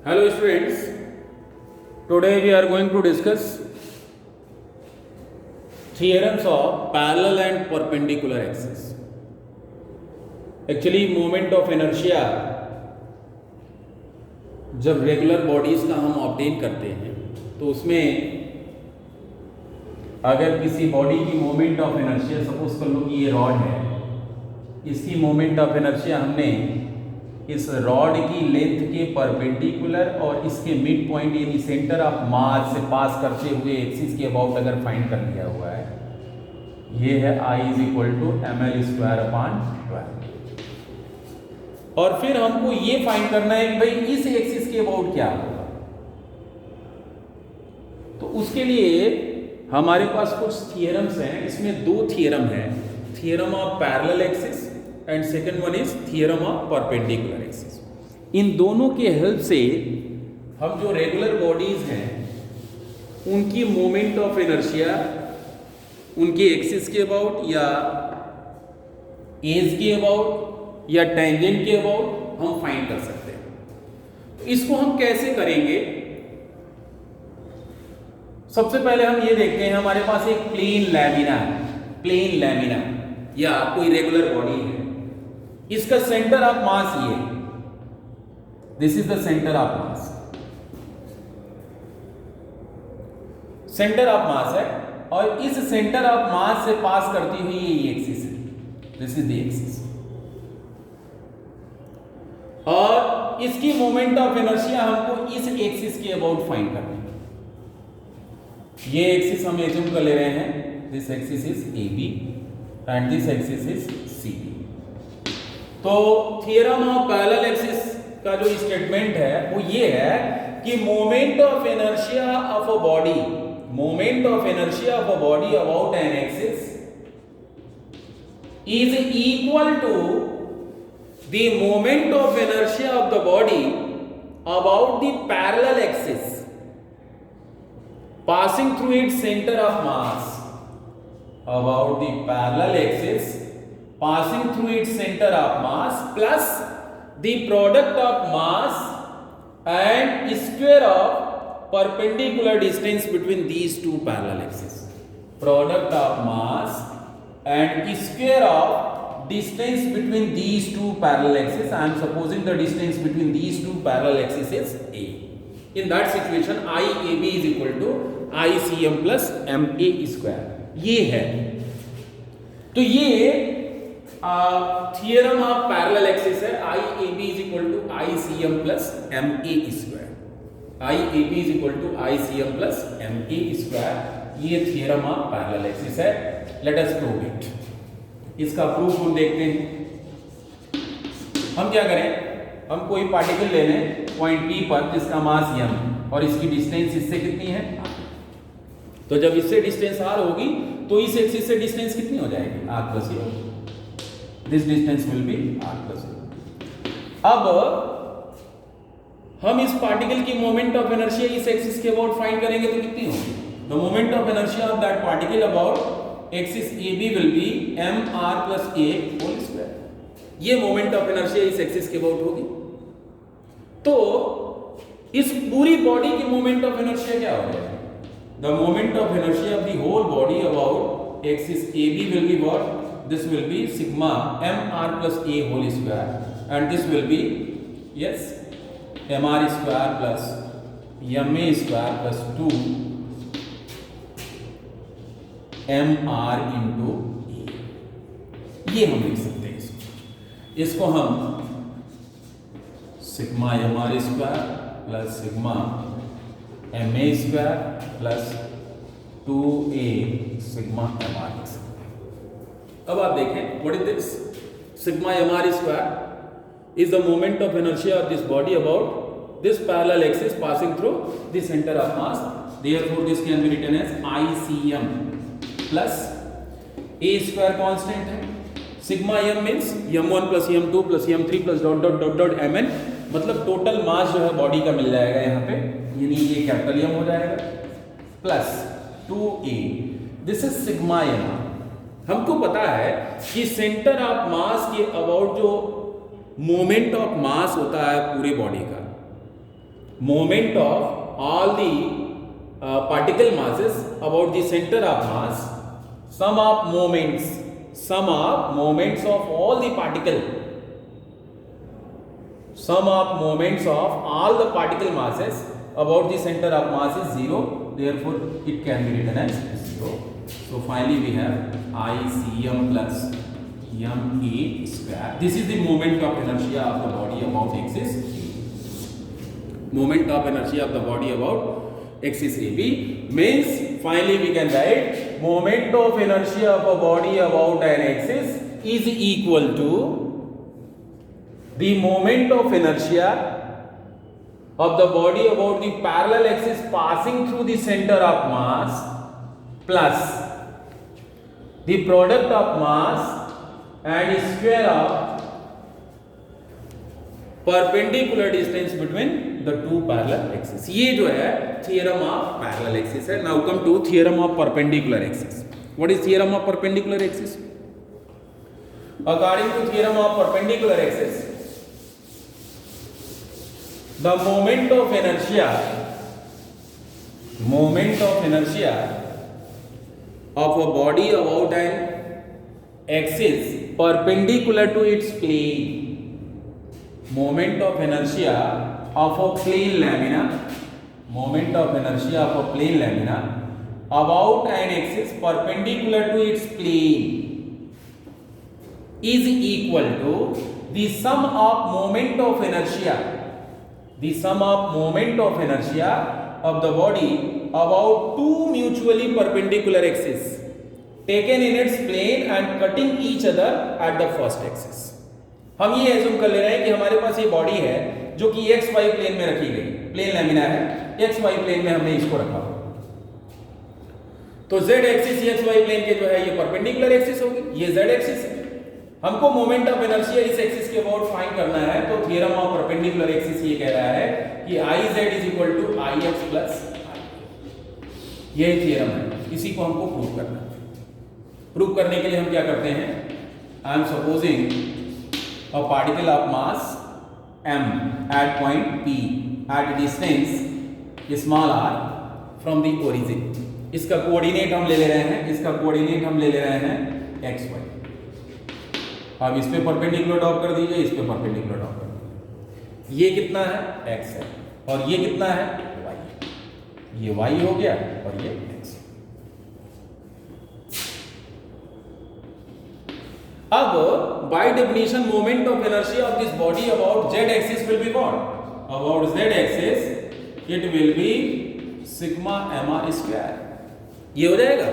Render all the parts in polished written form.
Hello students, today we are going to discuss theorems of parallel and perpendicular axis. Actually moment of inertia जब regular bodies का हम obtain करते हैं तो उसमें अगर किसी बॉडी की मोमेंट ऑफ इनर्शिया, सपोज कर लो कि ये रॉड है, इसकी मोमेंट ऑफ इनर्शिया हमने इस रॉड की लेंथ के परपेंडिकुलर और इसके मिड पॉइंट यानी सेंटर ऑफ मास से पास करते हुए एक्सिस के अबाउट अगर फाइंड कर लिया हुआ है, ये है I is equal to ml²/12। और फिर हमको ये फाइंड करना है कि भाई इस एक्सिस के अबाउट क्या होगा। तो उसके लिए हमारे पास कुछ थियरम्स हैं, इसमें दो थियरम हैं, theorem of parallel axis and second one is theorem of perpendicular axis. इन दोनों के हेल्प से हम जो रेगुलर बॉडीज हैं उनकी मोमेंट ऑफ इनर्शिया उनके एक्सिस के अबाउट या एज के अबाउट या टेंजेंट के अबाउट हम फाइंड कर सकते हैं। तो इसको हम कैसे करेंगे? सबसे पहले हम ये देखते हैं, हमारे पास एक प्लेन लैमिना है, प्लेन लैमिना या कोई रेगुलर बॉडी है, इसका सेंटर ऑफ मास ये, this is the centre of mass, centre of मास है और इस सेंटर ऑफ मास से पास करती हुई ये एक्सिस है, दिस इज द एक्सिस। और इसकी मोमेंट ऑफ इनर्शिया हमको इस एक्सिस के अबाउट फाइंड करनी है। ये एक्सिस हम एज्यूम कर ले रहे हैं, this axis is AB and this axis is CB। तो थियरम ऑफ पैरेलल एक्सिस का जो स्टेटमेंट है वो ये है कि moment of inertia of a body, moment of inertia of a body about an axis is equal to the moment of inertia of the body about the parallel axis passing through its center of mass, about the parallel axis passing through its center of mass plus the product of mass and square of perpendicular distance between these two parallel axes, product of mass and square of distance between these two parallel axes. I am supposing the distance between these two parallel axes is A. In that situation IAB is equal to ICM plus MA square, ये है। तो ये theorem of parallel axis है, IAB is equal to ICM plus MA square, IAB is equal to ICM plus MA square, ये theorem of parallel axis है। Let us prove it. इसका proof हम देखते हैं। हम क्या करें, हम कोई पार्टिकल ले लें पॉइंट P पर जिसका मास m और इसकी डिस्टेंस इससे कितनी है, तो जब इससे डिस्टेंस r होगी तो इस एक्सिस से डिस्टेंस कितनी हो जाएगी, r plus a, this distance will be r plus a। अब हम इस पार्टिकल की मोमेंट ऑफ इनर्शिया इस एक्सिस के अबाउट फाइंड करेंगे तो कितनी होगी, the moment of inertia of that particle about axis AB will be mr plus a whole square। ये मोमेंट ऑफ इनर्शिया इस एक्सिस के अबाउट होगी। तो इस पूरी बॉडी की मोमेंट ऑफ इनर्शिया क्या हो जाएगी, the moment of inertia of the whole body about axis AB will be what, this will be sigma mr plus a whole square and this will be yes mr square plus ma square plus 2 mr into a, ये हम लिख सकते हैं। इसको हम sigma mr square plus sigma ma square plus 2a sigma mr लिख सकते हैं। अब आप देखें, what is this, sigma mr square is the moment of inertia of this body about this parallel axis passing through the centre of mass, therefore this can be written as ICM plus a square constant है, sigma m means m1 plus m2 plus m3 plus dot dot dot dot mn, मतलब total mass जो है body का मिल जाएगा यहाँ पे, यानी ये कैपिटल M हो जाएगा plus 2a, this is sigma m। हमको पता है कि सेंटर ऑफ मास के अबाउट जो मोमेंट ऑफ मास होता है पूरे बॉडी का, moment of all the particle masses about the center of mass, sum of moments of all the particle, sum of moments of all the particle masses about the center of mass is 0, therefore it can be written as 0. So finally we have ICM plus MA square. This is the moment of inertia of the body about axis. Moment of inertia of the body about axis AB means finally we can write moment of inertia of a body about an axis is equal to the moment of inertia of the body about the parallel axis passing through the center of mass plus the product of mass and square of perpendicular distance between the two parallel axes. ये जो है theorem of parallel axis है. Now come to theorem of perpendicular axis. What is theorem of perpendicular axis? According to theorem of perpendicular axis, the moment of inertia of a body about an axis perpendicular to its plane, moment of inertia of a plane lamina, about an axis perpendicular to its plane is equal to the sum of moment of inertia of the body about two mutually perpendicular axes taken in its plane and cutting each other at the first axis. हम ये assume कर ले रहे हैं कि हमारे पास ये body है जो कि एक्स वाई प्लेन में रखी गई, प्लेन लैमिना है, एक्स वाई प्लेन में हमने इसको रखा। तो Z axis X Y plane के जो है ये परपेंडिकुलर एक्सिस होगी, ये जेड एक्सिस है। हमको मोमेंट ऑफ इनर्शिया इस एक्सिस के अबाउट फाइंड करना है, तो थ्योरम ऑफ परपेंडिकुलर एक्सिस ये कह रहा है कि I Z is equal to I X plus I. ये थ्योरम है, इसी को हमको प्रूव करना है। प्रूव करने के लिए हम क्या करते हैं, I am supposing a particle of mass m at point P at a distance small r from the origin. इसका कोऑर्डिनेट हम ले रहे हैं x y। अब इस पे परपेंडिकुलर ड्रॉ कर दीजिए, इस पे परपेंडिकुलर ड्रॉ कर दीजिए। ये कितना है x है और ये कितना है y। ये y हो गया और ये x। अब by definition moment of inertia of this body about z axis will be what? About z axis it will be sigma mr square। ये हो जाएगा।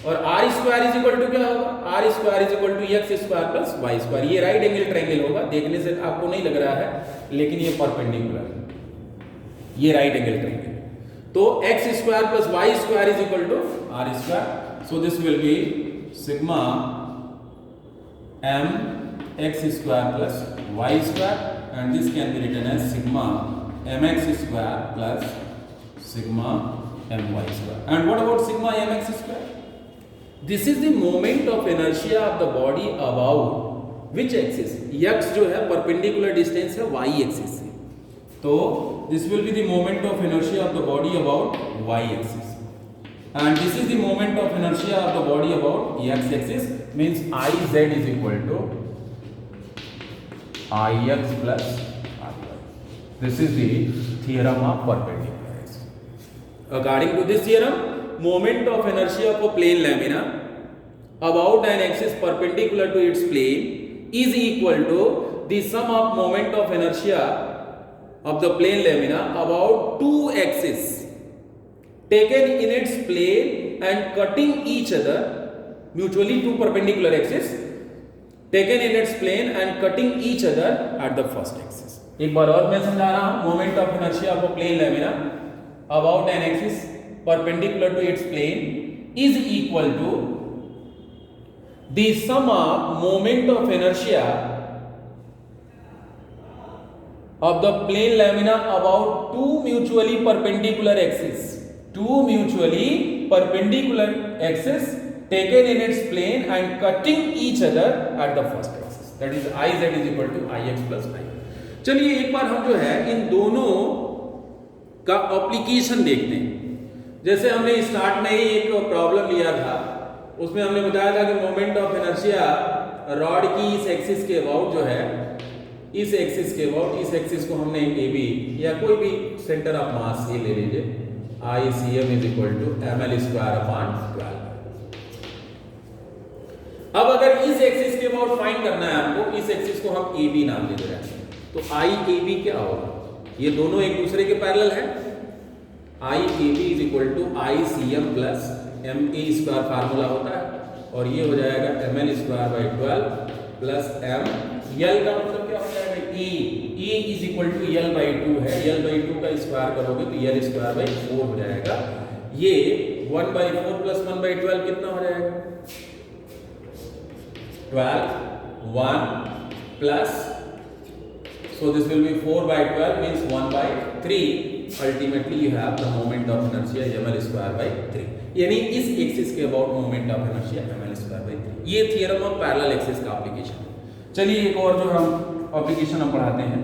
और r square is equal to क्या होगा, r square is equal to x square plus y square. ये right angle triangle होगा, देखने से आपको नहीं लग रहा है लेकिन ये परपेंडिकुलर है, ये राइट एंगल ट्रायंगल। तो x square plus y square is equal to r square. So this will be sigma m x square plus y square and this can be written as sigma mx square plus sigma my square. And what about sigma mx square? This is the moment of inertia of the body about which axis? x जो है perpendicular distance है y axis से, तो this will be the moment of inertia of the body about y axis and this is the moment of inertia of the body about x axis, means Iz is equal to Ix plus Iy. This is the theorem of perpendicular axis. According to this theorem, moment of inertia of a plane lamina about an axis perpendicular to its plane is equal to the sum of moment of inertia of the plane lamina about two axes taken in its plane and cutting each other mutually, two perpendicular axes taken in its plane and cutting each other at the first axis. एक बार और मैं समझा रहा हूं, moment of inertia of a plane lamina about an axis perpendicular to its plane is equal to the sum of moment of inertia of the plane lamina about two mutually perpendicular axes. Two mutually perpendicular axes taken in its plane and cutting each other at the first axis. That is Iz is equal to Ix plus I. चलिए एक बार हम जो है इन दोनों का application देखते हैं। जैसे हमने स्टार्ट में ही एक प्रॉब्लम लिया था, उसमें हमने बताया था कि मोमेंट ऑफ इनर्शिया रॉड की इस एक्सिस के अबाउट जो है, इस एक्सिस के अबाउट, इस एक्सिस को हमने ए बी या कोई भी सेंटर ऑफ मास ये ले लीजिए, ICM is equal to ml²/12। अब अगर इस एक्सिस के अबाउट फाइंड करना है आपको, इस एक्सिस को हम AB नाम दे रहे हैं, तो IAB क्या होगा? ये दोनों एक दूसरे के पैरेलल है। IAB is equal to ICM plus MA² formula होता है, और ये हो जाएगा ml²/12 प्लस m। L का मतलब क्या हो जाएगा? E is equal to L/2 है, L/2 का स्क्वायर करोगे तो L²/4 हो जाएगा। ये 1/4 प्लस 1/12 कितना हो जाएगा? 12 1 plus, so this will be 4/12 means 1/3। ultimately you have the moment of inertia ml²/3, यानी इस एक्सिस के about moment of inertia ml²/3। ये थ्योरम ऑफ पैरेलल एक्सिस का एप्लीकेशन। चलिए एक और जो हम एप्लीकेशन हम पढ़ाते हैं,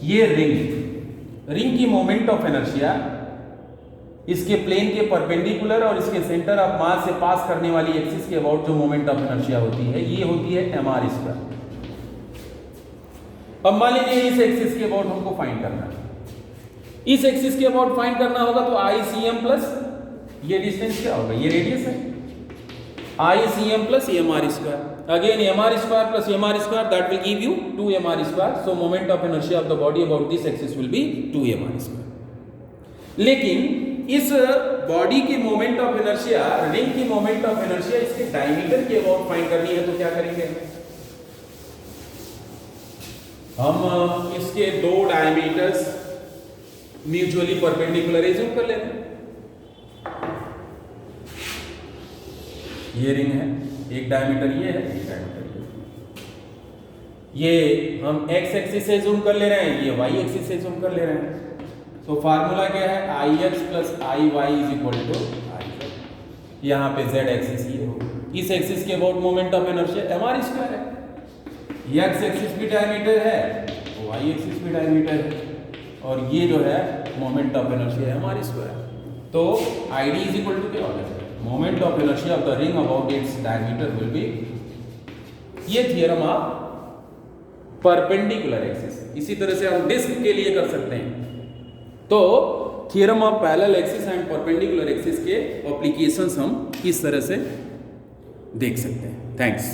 ये रिंग की मोमेंट ऑफ इनर्शिया इसके प्लेन के परपेंडिकुलर और इसके सेंटर ऑफ मास से पास करने वाली एक्सिस के अबाउट जो मोमेंट ऑफ इनर्शिया होती है, ये होती है mr²। अब मान लीजिए इस एक्सिस के अबाउट हमको फाइंड करना है, इस एक्सिस के अबाउट फाइंड करना होगा तो ICM प्लस ये डिस्टेंस क्या होगा? ये रेडियस है, ICM plus mr²। Again mr² plus mr² that will give you 2mr²। So moment of inertia of the body about this axis will be 2mr²। लेकिन इस बॉडी की मोमेंट ऑफ इनर्शिया, रिंग की moment of inertia इसके diameter के about find करनी है, तो क्या करेंगे? हम इसके दो डायमीटर्स म्यूचुअली परपेंडिकुलर एज्यूम कर लेते हैं। ये रिंग है, एक डायमीटर ये है, एक डायमीटर ये हम x एक्सिस से जूम कर ले रहे हैं, ये y एक्सिस से जूम कर ले रहे हैं। तो फार्मूला क्या है? IX plus IY is equal to I। यहाँ पे z एक्सिस ये होगा, इस एक्सिस के about moment of inertia mr² है, x एक्सिस भी डायमीटर है, y एक्सिस भी डायमीटर है, और ये जो है मोमेंट ऑफ इनर्शिया mr²। तो ID इज इक्वल टू क्या होगा? Moment of inertia of the ring about its diameter will be, ये थ्योरम ऑफ परपेंडिकुलर एक्सिस। इसी तरह से हम डिस्क के लिए कर सकते हैं। तो theorem of parallel axis and perpendicular axis के एप्लीकेशंस हम इस तरह से देख सकते हैं। थैंक्स।